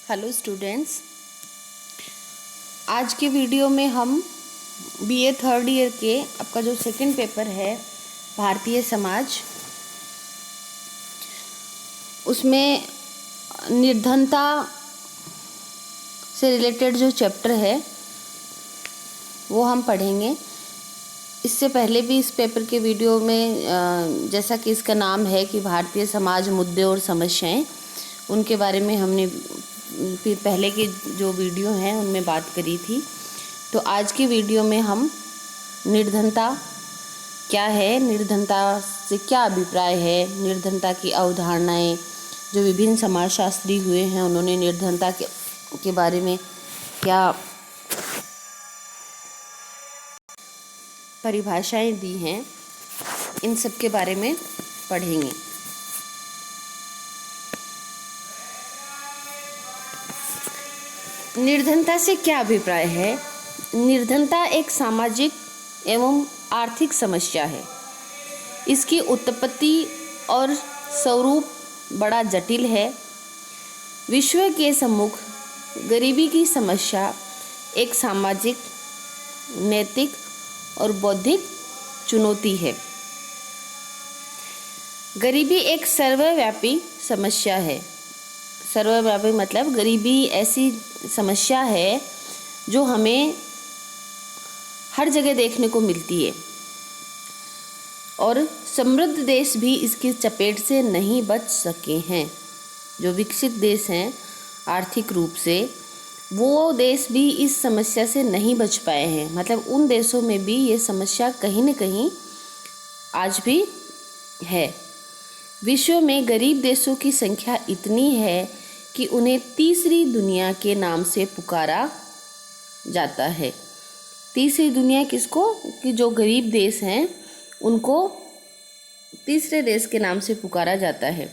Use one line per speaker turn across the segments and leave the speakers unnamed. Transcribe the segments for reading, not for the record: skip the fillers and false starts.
Hello students, आज के video में हम बीए थर्ड ईयर के आपका जो सेकंड पेपर है भारतीय समाज, उसमें निर्धनता से रिलेटेड जो चैप्टर है वो हम पढ़ेंगे। इससे पहले भी इस पेपर के वीडियो में जैसा कि इसका नाम है कि भारतीय समाज मुद्दे और समस्याएं, उनके बारे में हमने फिर पहले के जो वीडियो हैं उनमें बात करी थी। तो आज के वीडियो में हम निर्धनता क्या है, निर्धनता से क्या अभिप्राय है, निर्धनता की अवधारणाएं, जो विभिन्न समाजशास्त्री हुए हैं उन्होंने निर्धनता के बारे में क्या परिभाषाएं दी हैं, इन सब के बारे में पढ़ेंगे। निर्धनता से क्या अभिप्राय है? निर्धनता एक सामाजिक एवं आर्थिक समस्या है। इसकी उत्पत्ति और स्वरूप बड़ा जटिल है। विश्व के सम्मुख गरीबी की समस्या एक सामाजिक, नैतिक और बौद्धिक चुनौती है। गरीबी एक सर्वव्यापी समस्या है। सर्वव्यापी मतलब गरीबी ऐसी समस्या है जो हमें हर जगह देखने को मिलती है और समृद्ध देश भी इसकी चपेट से नहीं बच सके हैं। जो विकसित देश हैं आर्थिक रूप से, वो देश भी इस समस्या से नहीं बच पाए हैं। मतलब उन देशों में भी ये समस्या कहीं न कहीं आज भी है। विश्व में गरीब देशों की संख्या इतनी है कि उन्हें तीसरी दुनिया के नाम से पुकारा जाता है। तीसरी दुनिया किसको? कि जो गरीब देश हैं उनको तीसरे देश के नाम से पुकारा जाता है।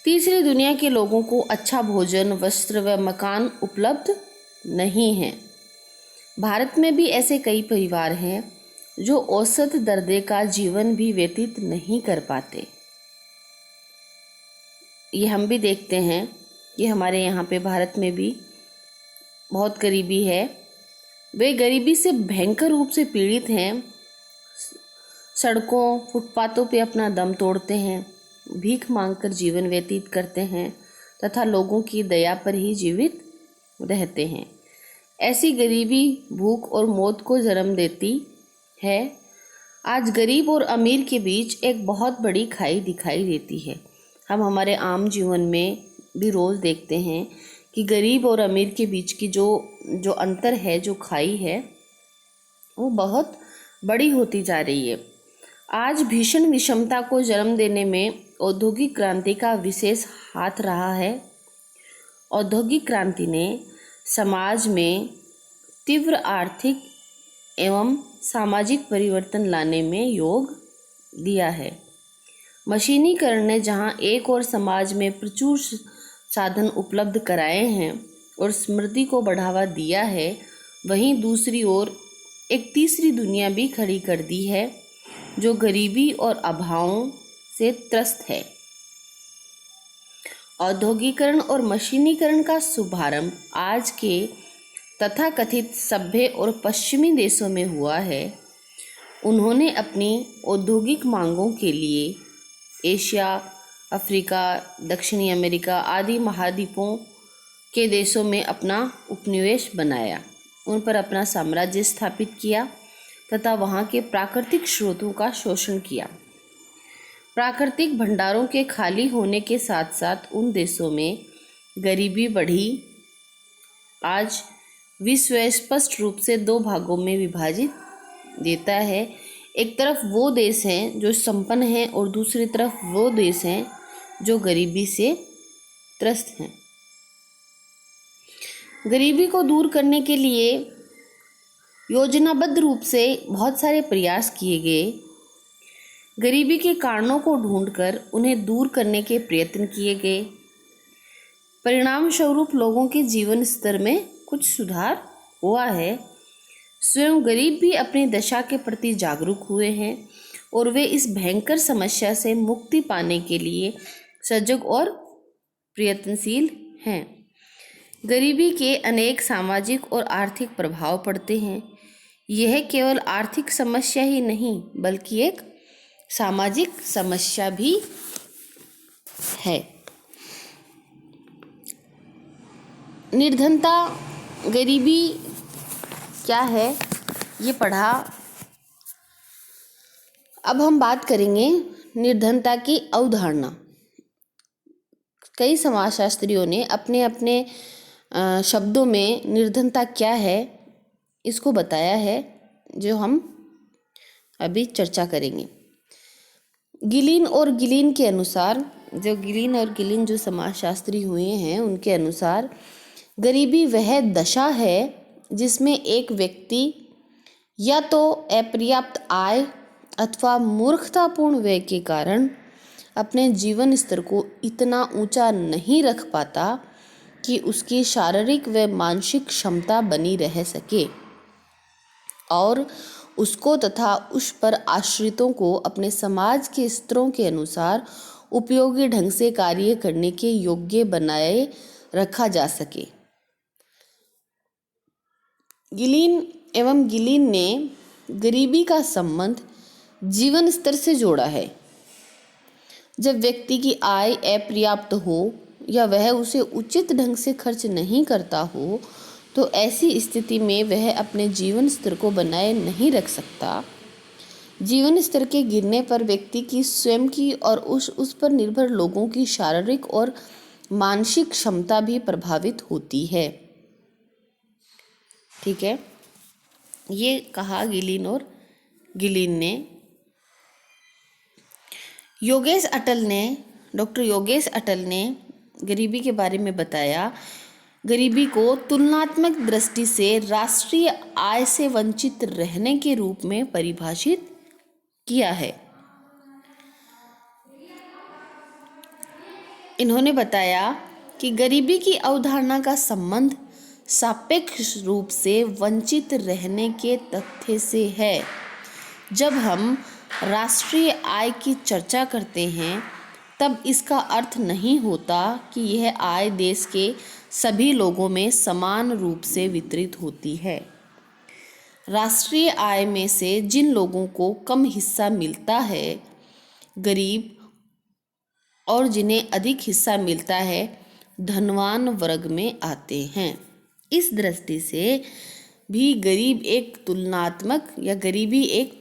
तीसरी दुनिया के लोगों को अच्छा भोजन, वस्त्र व मकान उपलब्ध नहीं है। भारत में भी ऐसे कई परिवार हैं जो औसत दर्जे का जीवन भी व्यतीत नहीं कर पाते। ये हम भी देखते हैं कि हमारे यहाँ पे भारत में भी बहुत गरीबी है। वे गरीबी से भयंकर रूप से पीड़ित हैं। सड़कों, फुटपाथों पे अपना दम तोड़ते हैं, भीख मांगकर जीवन व्यतीत करते हैं तथा लोगों की दया पर ही जीवित रहते हैं। ऐसी गरीबी भूख और मौत को जन्म देती है। आज गरीब और अमीर के बीच एक बहुत बड़ी खाई दिखाई देती है। हम हमारे आम जीवन में भी रोज़ देखते हैं कि गरीब और अमीर के बीच की जो अंतर है, जो खाई है, वो बहुत बड़ी होती जा रही है। आज भीषण विषमता को जन्म देने में औद्योगिक क्रांति का विशेष हाथ रहा है। औद्योगिक क्रांति ने समाज में तीव्र आर्थिक एवं सामाजिक परिवर्तन लाने में योग दिया है। मशीनीकरण ने जहां एक और समाज में प्रचुर साधन उपलब्ध कराए हैं और समृद्धि को बढ़ावा दिया है, वहीं दूसरी ओर एक तीसरी दुनिया भी खड़ी कर दी है जो गरीबी और अभावों से त्रस्त है। औद्योगिकरण और मशीनीकरण का शुभारंभ आज के तथाकथित सभ्य और पश्चिमी देशों में हुआ है। उन्होंने अपनी औद्योगिक मांगों के लिए एशिया, अफ्रीका, दक्षिणी अमेरिका आदि महाद्वीपों के देशों में अपना उपनिवेश बनाया, उन पर अपना साम्राज्य स्थापित किया तथा वहाँ के प्राकृतिक स्रोतों का शोषण किया। प्राकृतिक भंडारों के खाली होने के साथ साथ उन देशों में गरीबी बढ़ी। आज विश्व स्पष्ट रूप से दो भागों में विभाजित देता है। एक तरफ वो देश हैं जो संपन्न हैं और दूसरी तरफ वो देश हैं जो गरीबी से त्रस्त हैं। गरीबी को दूर करने के लिए योजनाबद्ध रूप से बहुत सारे प्रयास किए गए। गरीबी के कारणों को ढूंढकर उन्हें दूर करने के प्रयत्न किए गए। परिणाम स्वरूप लोगों के जीवन स्तर में कुछ सुधार हुआ है। स्वयं गरीब भी अपनी दशा के प्रति जागरूक हुए हैं और वे इस भयंकर समस्या से मुक्ति पाने के लिए सजग और प्रयत्नशील हैं। गरीबी के अनेक सामाजिक और आर्थिक प्रभाव पड़ते हैं। यह केवल आर्थिक समस्या ही नहीं बल्कि एक सामाजिक समस्या भी है। निर्धनता, गरीबी क्या है ये पढ़ा। अब हम बात करेंगे निर्धनता की अवधारणा। कई समाजशास्त्रियों ने अपने अपने शब्दों में निर्धनता क्या है इसको बताया है, जो हम अभी चर्चा करेंगे। गिलिन और गिलिन के अनुसार, जो समाजशास्त्री हुए हैं उनके अनुसार, गरीबी वह दशा है जिसमें एक व्यक्ति या तो अपर्याप्त आय अथवा मूर्खतापूर्ण व्यय के कारण अपने जीवन स्तर को इतना ऊंचा नहीं रख पाता कि उसकी शारीरिक व मानसिक क्षमता बनी रह सके और उसको तथा उस पर आश्रितों को अपने समाज के स्तरों के अनुसार उपयोगी ढंग से कार्य करने के योग्य बनाए रखा जा सके। गिलिन ने गरीबी का संबंध जीवन स्तर से जोड़ा है। जब व्यक्ति की आय अपर्याप्त हो या वह उसे उचित ढंग से खर्च नहीं करता हो तो ऐसी स्थिति में वह अपने जीवन स्तर को बनाए नहीं रख सकता। जीवन स्तर के गिरने पर व्यक्ति की स्वयं की और उस पर निर्भर लोगों की शारीरिक और मानसिक क्षमता भी प्रभावित होती है। ठीक है, ये कहा गिलिन ने। डॉक्टर योगेश अटल ने गरीबी के बारे में बताया। गरीबी को तुलनात्मक दृष्टि से राष्ट्रीय आय से वंचित रहने के रूप में परिभाषित किया है। इन्होंने बताया कि गरीबी की अवधारणा का संबंध सापेक्ष रूप से वंचित रहने के तथ्य से है। जब हम राष्ट्रीय आय की चर्चा करते हैं तब इसका अर्थ नहीं होता कि यह आय देश के सभी लोगों में समान रूप से वितरित होती है। राष्ट्रीय आय में से जिन लोगों को कम हिस्सा मिलता है, गरीब, और जिन्हें अधिक हिस्सा मिलता है, धनवान वर्ग में आते हैं। इस दृष्टि से भी गरीबी एक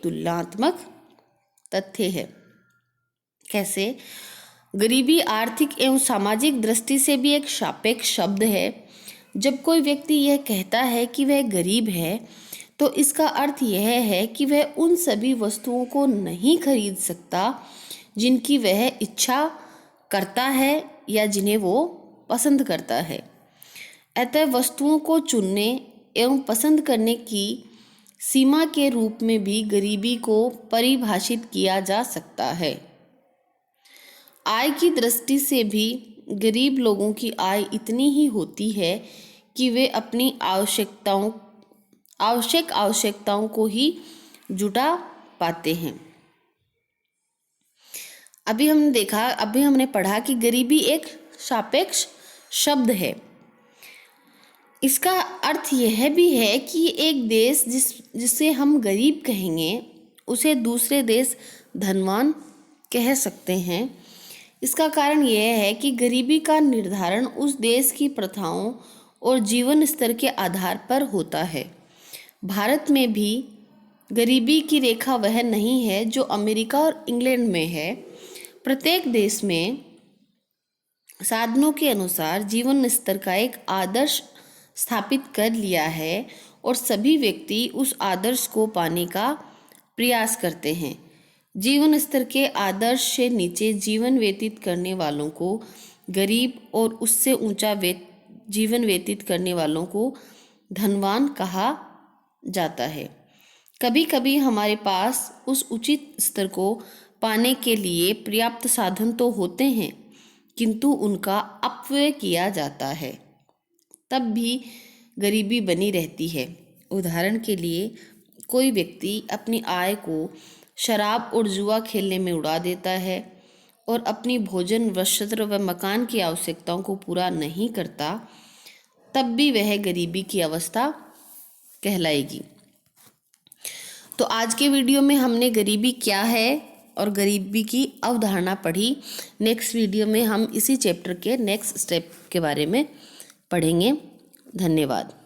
तुलनात्मक तथ्य है। कैसे? गरीबी आर्थिक एवं सामाजिक दृष्टि से भी एक सापेक्ष शब्द है। जब कोई व्यक्ति यह कहता है कि वह गरीब है तो इसका अर्थ यह है कि वह उन सभी वस्तुओं को नहीं खरीद सकता जिनकी वह इच्छा करता है या जिन्हें वो पसंद करता है। अतः वस्तुओं को चुनने एवं पसंद करने की सीमा के रूप में भी गरीबी को परिभाषित किया जा सकता है। आय की दृष्टि से भी गरीब लोगों की आय इतनी ही होती है कि वे अपनी आवश्यकताओं को ही जुटा पाते हैं। अभी हमने पढ़ा कि गरीबी एक सापेक्ष शब्द है। इसका अर्थ यह भी है कि एक देश जिसे हम गरीब कहेंगे उसे दूसरे देश धनवान कह सकते हैं। इसका कारण यह है कि गरीबी का निर्धारण उस देश की प्रथाओं और जीवन स्तर के आधार पर होता है। भारत में भी गरीबी की रेखा वह नहीं है जो अमेरिका और इंग्लैंड में है। प्रत्येक देश में साधनों के अनुसार जीवन स्तर का एक आदर्श स्थापित कर लिया है और सभी व्यक्ति उस आदर्श को पाने का प्रयास करते हैं। जीवन स्तर के आदर्श से नीचे जीवन व्यतीत करने वालों को गरीब और उससे ऊंचा जीवन व्यतीत करने वालों को धनवान कहा जाता है। कभी कभी हमारे पास उस उचित स्तर को पाने के लिए पर्याप्त साधन तो होते हैं किंतु उनका अपव्यय किया जाता है, तब भी गरीबी बनी रहती है। उदाहरण के लिए कोई व्यक्ति अपनी आय को शराब और जुआ खेलने में उड़ा देता है और अपनी भोजन, वस्त्र व मकान की आवश्यकताओं को पूरा नहीं करता, तब भी वह गरीबी की अवस्था कहलाएगी। तो आज के वीडियो में हमने गरीबी क्या है और गरीबी की अवधारणा पढ़ी। नेक्स्ट वीडियो में हम इसी चैप्टर के नेक्स्ट स्टेप के बारे में पढ़ेंगे। धन्यवाद।